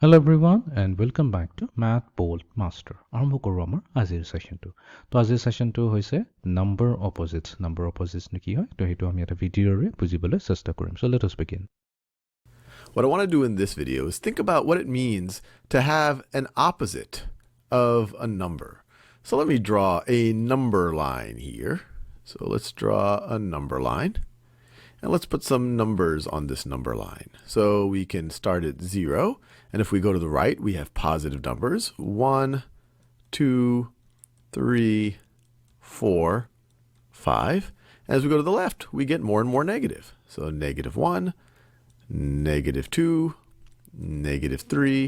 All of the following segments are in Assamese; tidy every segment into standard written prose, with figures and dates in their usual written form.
Hello everyone and welcome back to Mathboltmaster. আৰম্ভ কৰোঁ আমাৰ আজিৰ সেশনটো। তো আজিৰ সেশনটো হৈছে number opposites. Number opposites নো কি হয়? তো হেতু আমি এটা ভিডিঅ'ৰে বুজিবলৈ চেষ্টা কৰিম. So let us begin. What I want to do in this video is think about what it means to have an opposite of a number. So let me draw a number line here. So let's draw a number line. And let's put some numbers on this number line. So we can start at 0. And if we go to the right, we have positive numbers. 1, 2, 3, 4, 5. As we go to the left, we get more and more negative. So negative 1, negative 2, negative 3,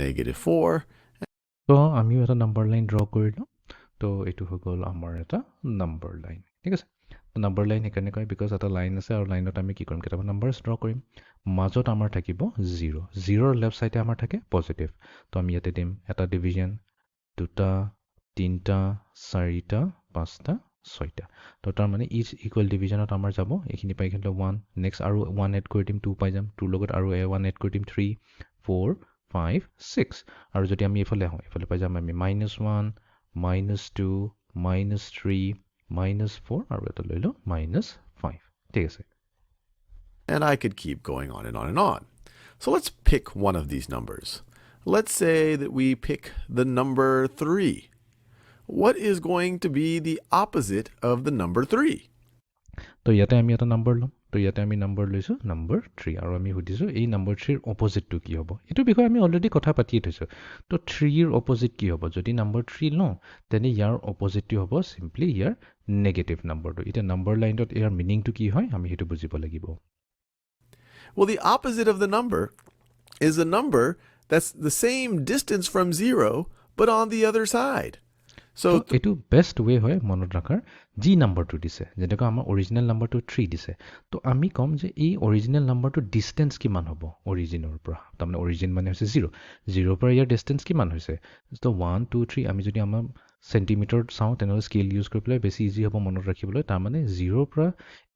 negative 4. তো আমিও এটা নাম্বাৰ লাইন ড্ৰ কৰিলোঁ। তো এইটো হৈ গ'ল আমাৰ এটা নাম্বাৰ লাইন। ঠিক আছে। নাম্বাৰ লাইন সেইকাৰণে কয় বিকজ এটা লাইন আছে আৰু লাইনত আমি কি কৰিম কেইটামান নাম্বাৰছ ড্ৰ কৰিম। মাজত আমাৰ থাকিব 0। 0ৰ লেফ্ট চাইডে আমাৰ থাকে পজিটিভ। তো আমি ইয়াতে দিম এটা ডিভিজন, দুটা, তিনিটা, চাৰিটা, পাঁচটা, ছয়টা। তো তাৰ মানে ইচ ইকুৱেল ডিভিজনত আমাৰ যাব এইখিনি পাই কিন্তু 1 নেক্সট আৰু 1 এড কৰি দিম 2 পাই যাম 2 লগত আৰু 1 এড কৰি দিম 3 4 5 6 আৰু যদি আমি এইফালে আহোঁ এইফালে পাই যাম আমি -1 -2 -3 -4 আৰু এটা লৈ লওঁ -5 ঠিক আছে। And I could keep going on and on and on. So let's pick one of these numbers. Let's say that we pick the number 3. What is going to be the opposite of the number 3? তো ইয়াতে আমি এটা নাম্বাৰ ল'ম। তো ইয়াতে আমি নাম্বাৰ লৈছোঁ নম্বৰ 3 আৰু আমি সুধিছোঁ এই নম্বৰ 3ৰ অপজিটটো কি হ'ব। এইটো বিষয়ে আমি অলৰেডি কথা পাতিয়ে থৈছোঁ। তো 3ৰ অপজিট কি হ'ব? যদি নম্বৰ 3 লওঁ তেনে ইয়াৰ অপজিটটো হ'ব চিম্পলি ইয়াৰ নেগেটিভ নাম্বাৰটো। এতিয়া নাম্বাৰ লাইনত ইয়াৰ মিনিংটো কি হয় আমি সেইটো বুজিব লাগিব। Well, the opposite of the number is a number that's the same distance from 0, but on the other side. So এইটো বেষ্ট ৱে হয় মনত ৰাখাৰ যি নাম্বাৰটো দিছে যেনেকৈ আমাৰ অৰিজিনেল নাম্বাৰটো 3 দিছে তো আমি ক'ম যে এই অৰিজিনেল নাম্বাৰটো ডিষ্টেঞ্চ কিমান হ'ব অৰিজিনৰ পৰা। তাৰমানে অৰিজিন মানে হৈছে 0 0ৰ পৰা ইয়াৰ ডিষ্টেঞ্চ কিমান হৈছে। তো 1 2 3 আমি যদি আমাৰ চেণ্টিমিটাৰত চাওঁ তেনেহ'লে স্কেল ইউজ কৰি পেলাই বেছি ইজি হ'ব মনত ৰাখিবলৈ। তাৰমানে 0ৰ পৰা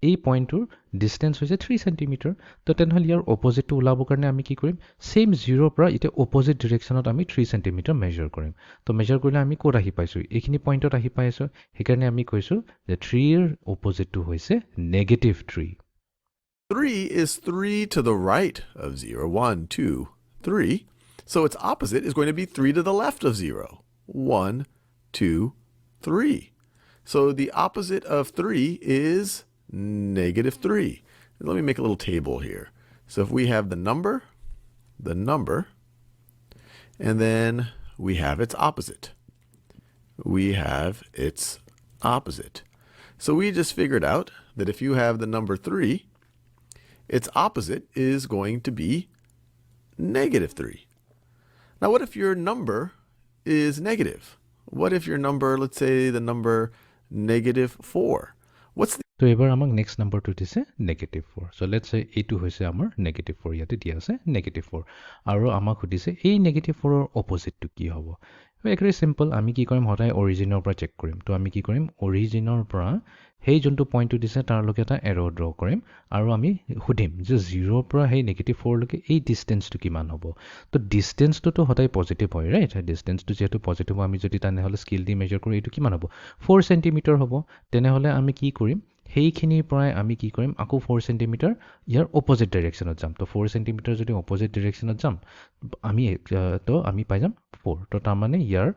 এই পইণ্টটোৰ ডিষ্টেঞ্চ হৈছে 3 চেণ্টিমিটাৰ। তো তেনেহ'লে ইয়াৰ অপজিটটো ওলাবৰ কাৰণে আমি কি কৰিম ছেইম 0ৰ পৰা এতিয়া অপজিট ডিৰেকশ্যনত আমি 3 চেণ্টিমিটাৰ মেজাৰ কৰিম। তো মেজাৰ কৰিলে আমি ক'ত আহি পাইছোঁ এইখিনি পইণ্টত আহি পাইছোঁ। সেইকাৰণে আমি কৈছোঁ যে 3ৰ অপজিটটো হৈছে negative 3। 3 is 3 to the right of 0. 1, 2, 3. So its opposite is going to be 3 to the left of 0. 1, 2, 3. So the opposite of 3 is -3. Let me make a little table here. So if we have the number, and then we have its opposite. We have its opposite. So we just figured out that if you have the number 3, its opposite is going to be -3. Now what if your number is negative? What if your number, let's say the number -4? What's the তো এবাৰ আমাক নেক্সট নাম্বাৰটো দিছে -4। চ' লেটছ চে এইটো হৈছে আমাৰ -4 ইয়াতে দিয়া আছে -4 আৰু আমাক সুধিছে এই -4ৰ অপজিটটো কি হ'ব। একেবাৰে চিম্পল আমি কি কৰিম সদায় অৰিজিনৰ পৰা চেক কৰিম। তো আমি কি কৰিম অৰিজিনৰ পৰা সেই যোনটো পইণ্টটো দিছে তাৰলৈকে এটা এৰ' ড্ৰ কৰিম আৰু আমি সুধিম যে 0ৰ পৰা সেই -4লৈকে এই ডিষ্টেঞ্চটো কিমান হ'ব। তো ডিষ্টেঞ্চটোতো সদায় পজিটিভ হয় ৰাইট। ডিষ্টেঞ্চটো যিহেতু পজিটিভ আমি যদি তেনেহ'লে স্কেল দি মেজাৰ কৰোঁ এইটো কিমান হ'ব 4 চেণ্টিমিটাৰ হ'ব। তেনেহ'লে আমি কি কৰিম সেইখিনিৰ পৰাই আমি কি কৰিম আকৌ 4 চেণ্টিমিটাৰ ইয়াৰ অপজিট ডাইৰেকশ্যনত যাম। তো 4 চেণ্টিমিটাৰ যদি অপজিট ডাইৰেকশ্যনত যাম আমি পাই যাম 4। তো তাৰমানে ইয়াৰ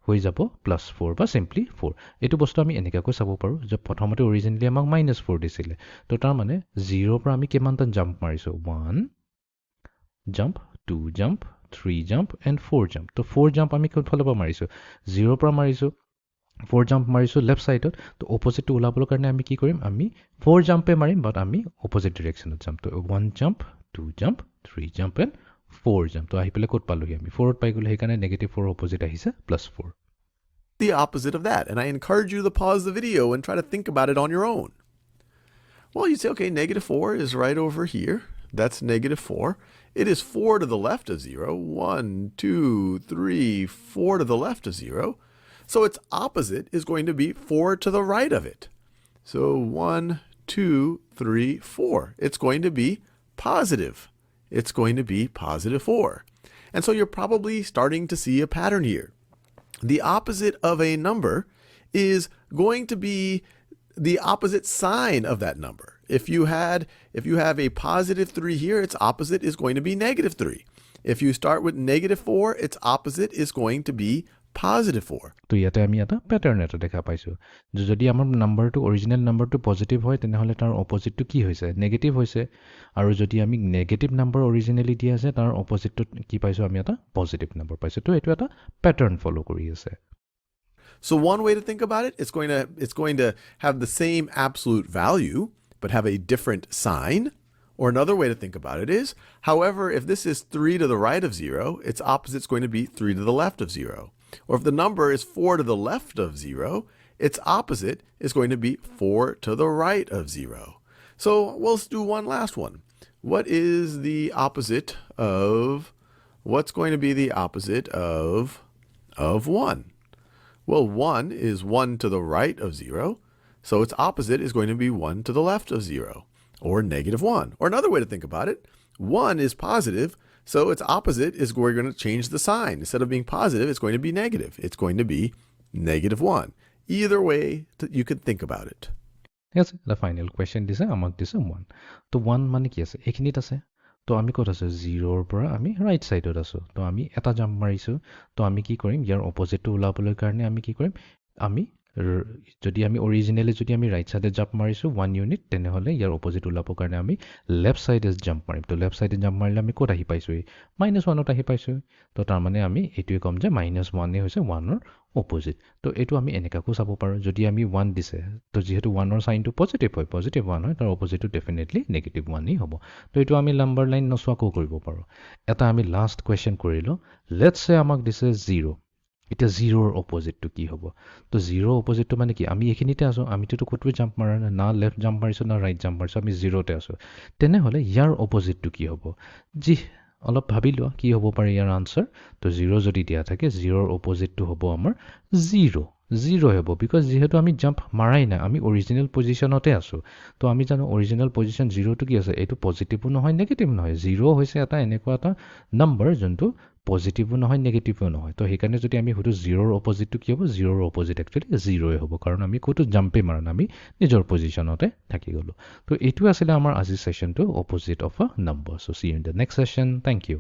হৈ যাব +4 বা চিম্পলি 4। এইটো বস্তু আমি এনেকুৱাকৈ চাব পাৰোঁ যে প্ৰথমতে অৰিজিনেলি আমাক -4 দিছিলে। তো তাৰমানে 0ৰ পৰা আমি কিমানটা জাম্প মাৰিছোঁ 1 jump 2 jump 3 jump and 4 jump. তো 4 জাম্প আমি কোনফালৰ পৰা মাৰিছোঁ 0ৰ পৰা মাৰিছোঁ 4 জাম্প মাৰিছোঁ লেফ্ট ছাইডত। তো অপজিটটো ওলাবৰ কাৰণে আমি কি কৰিম আমি 4 জাম্পে মাৰিম বাট আমি অপজিট ডিৰেকশ্যনত যাম। তো 1 jump 2 jump 3 jump and 4 jump. তো আহি পেলাই ক'ত পালোহি আমি 4ত পাই গ'লো সেইকাৰণে -4ৰ অপজিট আহিছে +4। the opposite of that? And I encourage you to pause the video and try to think about it on your own. Well, you say, okay, -4 is right over here. That's -4. It is 4 to the left of 0. 1, 2, 3, 4 to the left of 0. So its opposite is going to be 4 to the right of it. So 1, 2, 3, 4. It's going to be positive. It's going to be +4. And so you're probably starting to see a pattern here. The opposite of a number is going to be the opposite sign of that number. If you have a positive 3 here, its opposite is going to be negative 3. If you start with negative 4, its opposite is going to be positive 4. তো ইয়াতে আমি এটা প্যাটাৰ্ণ এটা দেখা পাইছো যদি আমাৰ নাম্বাৰটো অৰিজিনেল নাম্বাৰটো পজিটিভ হয় তেনেহলে তাৰ অপজিটটো কি হৈছে নেগেটিভ হৈছে আৰু যদি আমি নেগেটিভ নাম্বাৰ অৰিজিনেলি দিয়া আছে তাৰ অপজিটটো কি পাইছো আমি এটা পজিটিভ নাম্বাৰ পাইছো তো এটো এটা প্যাটাৰ্ণ ফলো কৰি আছে So one way to think about it, it's going to have the same absolute value but have a different sign. Or another way to think about it is, however, if this is 3 to the right of 0, its opposite is going to be 3 to the left of 0. Or if the number is 4 to the left of 0, its opposite is going to be 4 to the right of 0. So let's do one last one. What's going to be the opposite of 1? Well, 1 is 1 to the right of 0, so its opposite is going to be 1 to the left of 0, or negative 1. Or another way to think about it, 1 is positive, so its opposite is we're going to change the sign. Instead of being positive, it's going to be negative. It's going to be negative 1. Either way you could think about it. Yes, the final question is among this 1. So 1 মানে কি আছে এখিনিত আছে তো আমি কত আছে 0 ৰ পৰা আমি ৰাইট সাইডত আছো তো আমি এটা জাম্প মাৰিছো তো আমি কি কৰিম ইয়াৰ অপজিটটো উলাবলৈ কাৰণে আমি কি কৰিম আমি যদি আমি অৰিজিনেলি যদি আমি ৰাইট সাইডে জাম্প মাৰিছো 1 ইউনিট তেনেহলে ইয়াৰ অপজিট উলাবৰ কাৰণে আমি লেফট সাইডে জাম্প মাৰিম তো লেফট সাইডে জাম্প মাৰিলে আমি কত আহি পাইছো -1 ত আহি পাইছো তো তাৰ মানে আমি এটোই কম যে -1 এ হৈছে 1 ৰ অপজিট তো এটো আমি এনেকাকো চাব পাৰো যদি আমি 1 দিছে তো যেহেতু 1 ৰ সাইনটো পজিটিভ হয় পজিটিভ 1 হয় তাৰ অপজিটটো ডেফিনেটলি নেগেটিভ 1 ই হ'ব তো এটো আমি নাম্বাৰ লাইন নচোৱাকো কৰিব পাৰো এটা আমি লাষ্ট কোৱেশ্চন কৰিলো লেটস সে আমাক দিছে 0 এটা 0 ৰ অপজিটটো কি হ'ব তো 0 অপজিটটো মানে কি আমি এখিনিতে আছো আমিটো কোটৱে জাম্প মাৰা না লেফট জাম্প মাৰিছো না ৰাইট জাম্প মাৰিছো আমি 0 তে আছো তেনেহলে ইয়াৰ অপজিটটো কি হ'ব জি অলপ ভাবিলো কি হ'ব পাৰে ইয়াৰ আনসাৰ তো 0 যদি দিয়া থাকে 0 ৰ অপজিটটো হ'ব আমাৰ 0 হ'ব বিকজ যেহেতু আমি জাম্প মাৰাই না আমি অৰিজিনেল পজিশনতে আছো তো আমি জানো অৰিজিনেল পজিশন 0 টো কি আছে এটো পজিটিভও নহয় নেগেটিভ নহয় 0 হৈছে এটা এনেকুৱা এটা নাম্বাৰ যোনটো পজিটিভও নহয় নেগেটিভও নহয় তো হেকাৰণে যদি আমি হয়তো 0 ৰ অপজিটটো কি হ'ব 0 ৰ অপজিট একচুয়ালি 0 এ হ'ব কাৰণ আমি কোটো জাম্পে মাৰা না আমি নিজৰ পজিশনতে থাকি গলো তো এটো আছিল আমাৰ আজি সেশনটো opposite of a number so see in the next session thank U